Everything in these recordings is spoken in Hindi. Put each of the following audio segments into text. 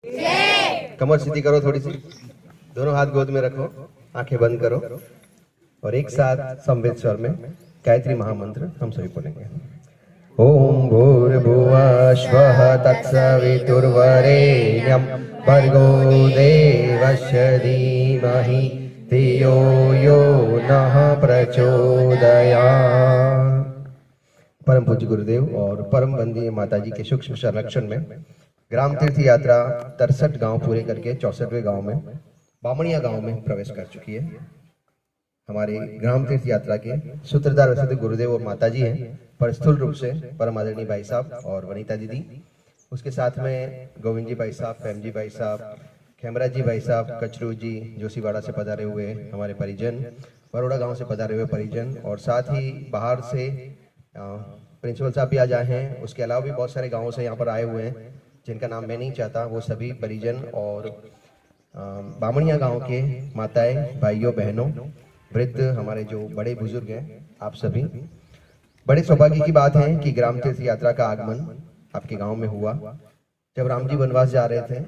कमर सीधी करो थोड़ी सी, दोनों हाथ गोद में रखो, आंखें बंद करो और एक साथ संवेद स्वर में गायत्री महामंत्र हम सभी बोलेंगे। ओम भूर्भुवः स्वः तत्सवितुर्वरेण्यं भर्गो देवस्य धीमहि धियो यो नः प्रचोदयात्। परम पूज्य गुरुदेव और परम वंदनीय माताजी के सूक्ष्म संरक्षण में ग्राम तीर्थ यात्रा 63 गांव पूरे करके 64वें गांव में बामणिया गांव में प्रवेश कर चुकी है। हमारे ग्राम तीर्थ यात्रा के सूत्रधार वैसे तो गुरुदेव और माताजी हैं, पर स्थूल रूप से परम आदरणीय भाई साहब और वनीता दीदी, उसके साथ में गोविंद जी भाई साहब, प्रेम जी भाई साहब, खेमरा जी भाई साहब, कचरू जी जोशीवाड़ा से पधारे हुए हमारे परिजन, बरोड़ा गांव से पधारे हुए परिजन, और साथ ही बाहर से प्रिंसिपल साहब भी आ जाए हैं। उसके अलावा भी बहुत सारे गाँवों से यहाँ पर आए हुए हैं जिनका नाम मैं नहीं चाहता, वो सभी परिजन और बामणिया गांव के माताएं, भाइयों, बहनों, वृद्ध, हमारे जो बड़े बुजुर्ग हैं, आप सभी, बड़े सौभाग्य की बात है कि ग्राम तीर्थ यात्रा का आगमन आपके गांव में हुआ। जब राम जी वनवास जा रहे थे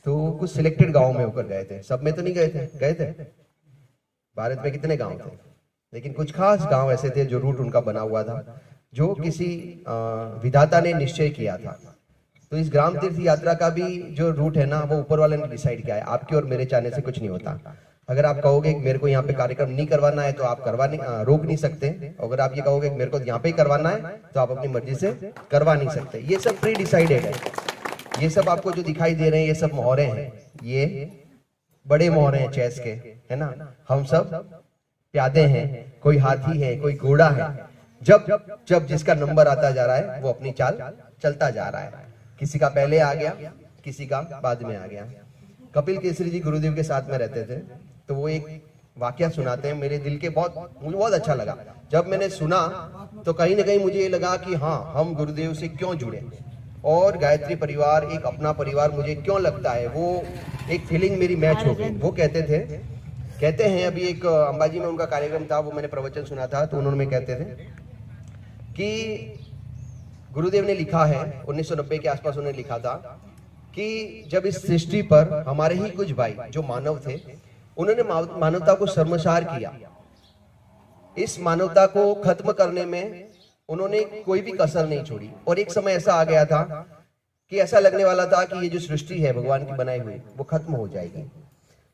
तो कुछ सिलेक्टेड गांव में होकर गए थे, सब में तो नहीं गए थे, गए थे। भारत में कितने गांव थे, लेकिन कुछ खास गांव ऐसे थे जो रूट उनका बना हुआ था, जो किसी विधाता ने निश्चय किया था। तो इस ग्राम तीर्थ यात्रा का भी जो रूट है ना, वो ऊपर वाले ने डिसाइड किया है। आपके और मेरे चाहने से कुछ नहीं होता। अगर आप कहोगे मेरे को यहाँ पे कार्यक्रम नहीं करवाना है तो आप रोक नहीं सकते। अगर आप ये कहोगे मेरे को यहाँ पे ही करवाना है तो आप अपनी मर्जी से करवा नहीं सकते। ये सब प्री डिसाइडेड है। ये सब आपको जो दिखाई दे रहे हैं ये सब मोहरे हैं, ये बड़े मोहरे हैं चेस के, है ना। हम सब प्यादे हैं, कोई हाथी है, कोई घोड़ा है। जब जिसका नंबर आता जा रहा है वो अपनी चाल चलता जा रहा है। किसी का पहले आ गया, किसी का बाद में आ गया। कपिल केसरी जी गुरुदेव के साथ में रहते थे, तो वो एक वाकया सुनाते हैं, मेरे दिल के मुझे बहुत अच्छा लगा। जब मैंने सुना तो कहीं ना कहीं मुझे ये लगा कि हाँ, हम गुरुदेव से क्यों जुड़े और गायत्री परिवार एक अपना परिवार मुझे क्यों लगता है। वो एक फीलिंग मेरी मैच हो गई। वो कहते हैं अभी एक अंबाजी में उनका कार्यक्रम था, वो मैंने प्रवचन सुना था, तो उन्होंने कहते थे कि गुरुदेव ने लिखा है 1990 के आसपास उन्होंने लिखा था कि जब इस सृष्टि पर हमारे ही कुछ भाई जो मानव थे, उन्होंने मानवता को शर्मसार किया। इस मानवता को खत्म करने में उन्होंने कोई भी कसर नहीं छोड़ी। और एक समय ऐसा आ गया था कि ऐसा लगने वाला था कि ये जो सृष्टि है भगवान की बनाई हुई, वो खत्म हो जाएगी।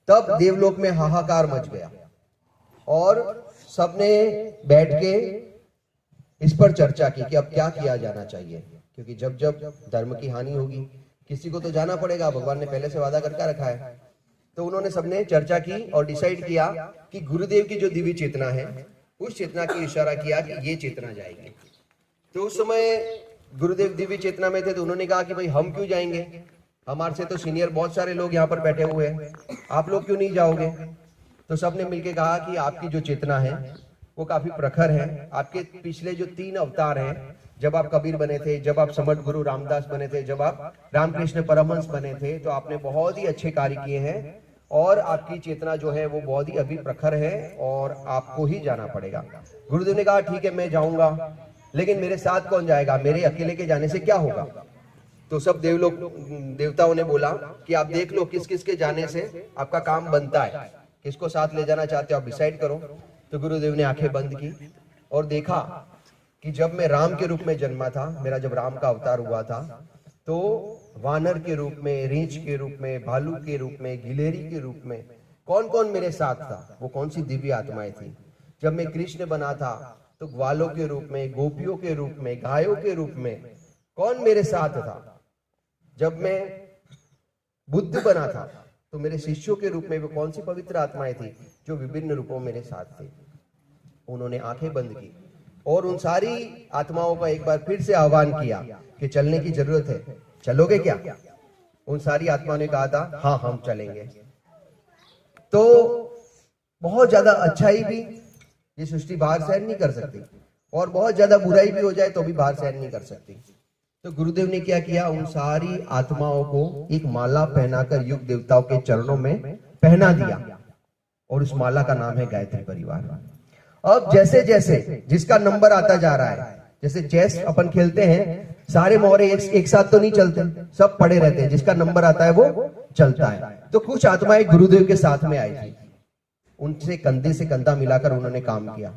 तब देवलोक में हाहाकार मच गया और सबने बैठ के इस पर चर्चा की कि अब क्या किया जाना चाहिए, क्योंकि जब धर्म की हानि होगी किसी को तो जाना पड़ेगा, भगवान ने पहले से वादा करके रखा है। तो उन्होंने सबने चर्चा की और डिसाइड किया कि गुरुदेव की जो दिव्य चेतना है, उस चेतना की इशारा किया कि ये चेतना जाएगी। तो उस समय गुरुदेव दिव्य चेतना में थे, तो उन्होंने कहा कि भाई हम क्यों जाएंगे, हमारे से तो सीनियर बहुत सारे लोग यहाँ पर बैठे हुए हैं, आप लोग क्यों नहीं जाओगे। तो सबने मिलकर कहा कि आपकी जो चेतना है वो काफी प्रखर है। आपके पिछले जो 3 अवतार हैं, जब आप कबीर बने थे, जब आप समर्थ गुरु रामदास बने थे, जब आप रामकृष्ण परमहंस बने थे, तो आपने बहुत ही अच्छे कार्य किए हैं और आपकी चेतना जो है वो बहुत ही अभी प्रखर है और आपको ही जाना पड़ेगा। गुरुदेव ने कहा ठीक है मैं जाऊंगा, लेकिन मेरे साथ कौन जाएगा, मेरे अकेले के जाने से क्या होगा। तो सब देवताओं ने बोला कि आप देख लो किस किस के जाने से आपका काम बनता है, किसको साथ ले जाना चाहते हो आप डिसाइड करो। तो गुरुदेव ने आंखें बंद की और देखा कि जब मैं राम के रूप में जन्मा था, मेरा जब राम का अवतार हुआ था, तो वानर के रूप में, रीछ के रूप में, भालू के रूप में, गिलहरी के रूप में कौन कौन मेरे साथ था, वो कौन सी दिव्य आत्माएं थी। जब मैं कृष्ण बना था तो ग्वालों के रूप में, गोपियों के रूप में, गायों के रूप में कौन मेरे साथ था। जब मैं बुद्ध बना था तो मेरे शिष्यों के रूप में वो कौन सी पवित्र आत्माएं थी जो विभिन्न रूपों में मेरे साथ थे। उन्होंने आंखें बंद की और उन सारी आत्माओं का एक बार फिर से आह्वान किया कि चलने की जरूरत है, चलोगे क्या। उन सारी आत्माओं ने कहा था हाँ हम चलेंगे। तो बहुत ज्यादा अच्छाई भी ये सृष्टि बाहर सहन नहीं कर सकती और बहुत ज्यादा बुराई भी हो जाए तो भी बाहर सहन नहीं कर सकती। तो गुरुदेव ने क्या किया, उन सारी आत्माओं को एक माला पहनाकर युग देवताओं के चरणों में पहना दिया और उस माला का नाम है गायत्री परिवार। अब जैसे जैसे जिसका नंबर आता जा रहा है जैसे चेस अपन खेलते हैं, सारे मोहरे एक साथ तो नहीं चलते, सब पड़े रहते हैं, जिसका नंबर आता है वो चलता है। तो कुछ आत्माएं गुरुदेव के साथ में आई थी, उनसे कंधे से कंधा मिलाकर उन्होंने काम किया।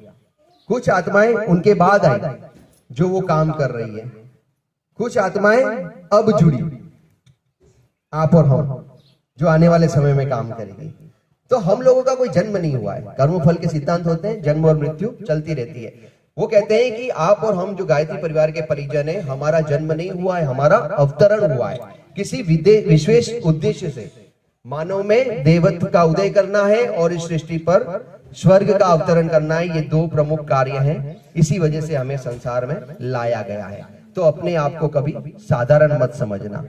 कुछ आत्माएं उनके बाद आई जो वो काम कर रही है। कुछ आत्माएं अब जुड़ी, आप और हम, जो आने वाले समय में काम करेगी। तो हम लोगों का कोई जन्म नहीं हुआ है, कर्मफल के सिद्धांत होते हैं, जन्म और मृत्यु चलती रहती है। वो कहते हैं कि आप और हम जो गायत्री परिवार के परिजन हैं, हमारा जन्म नहीं हुआ है, हमारा अवतरण हुआ है किसी विशेष उद्देश्य से। मानव में देवत्व का उदय करना है और इस सृष्टि पर स्वर्ग का अवतरण करना है, ये दो प्रमुख कार्य हैं। इसी वजह से हमें संसार में लाया गया है। तो अपने आप को कभी साधारण मत समझना।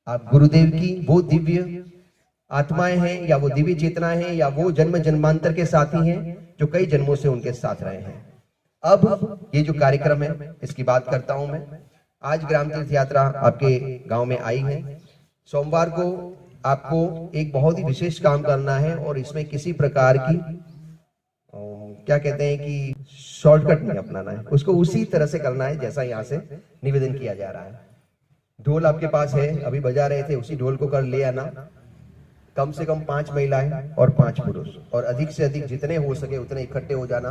आप गुरुदेव की वो दिव्य आत्माएं हैं, या वो दिव्य चेतनाएं हैं, या वो जन्म जन्मांतर के साथी हैं जो कई जन्मों से उनके साथ रहे हैं। अब ये जो कार्यक्रम है, इसकी बात करता हूं मैं। आज ग्राम तीर्थ यात्रा आपके गांव में आई है। सोमवार को आपको एक बहुत ही विशेष काम करना है, और इसमें किसी प्रकार की क्या कहते हैं कि शॉर्टकट नहीं अपनाना है, उसको उसी तरह से करना है जैसा यहाँ से निवेदन किया जा रहा है। ढोल आपके पास है, अभी बजा रहे थे, उसी ढोल को कर ले आना। कम से कम 5 महिलाएं और 5 पुरुष, और अधिक से अधिक जितने हो सके उतने इकट्ठे हो जाना।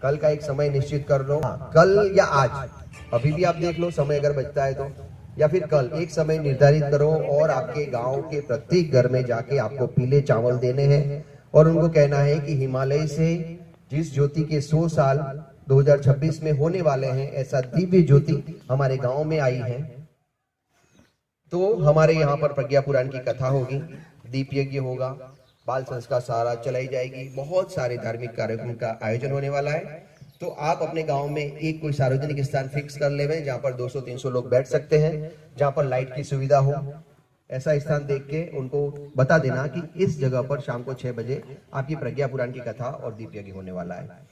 कल का एक समय निश्चित कर लो, कल या आज, अभी भी आप देख लो समय अगर बचता है तो, या फिर कल एक समय निर्धारित करो और आपके गांव के प्रत्येक घर में जाके आपको पीले चावल देने हैं, और उनको कहना है कि हिमालय से जिस ज्योति के 100 साल 2026 में होने वाले हैं, ऐसा दिव्य ज्योति हमारे गांव में आई है। तो हमारे यहाँ पर प्रज्ञा पुराण की कथा होगी, दीप यज्ञ होगा, बाल संस्कार सारा चलाई जाएगी, बहुत सारे धार्मिक कार्यक्रम का आयोजन होने वाला है। तो आप अपने गांव में एक कोई सार्वजनिक स्थान फिक्स कर लेवे, जहां पर 200-300 लोग बैठ सकते हैं, जहां पर लाइट की सुविधा हो। ऐसा स्थान देख के उनको बता देना कि इस जगह पर शाम को 6 बजे आपकी प्रज्ञा पुराण की कथा और दीप यज्ञ होने वाला है।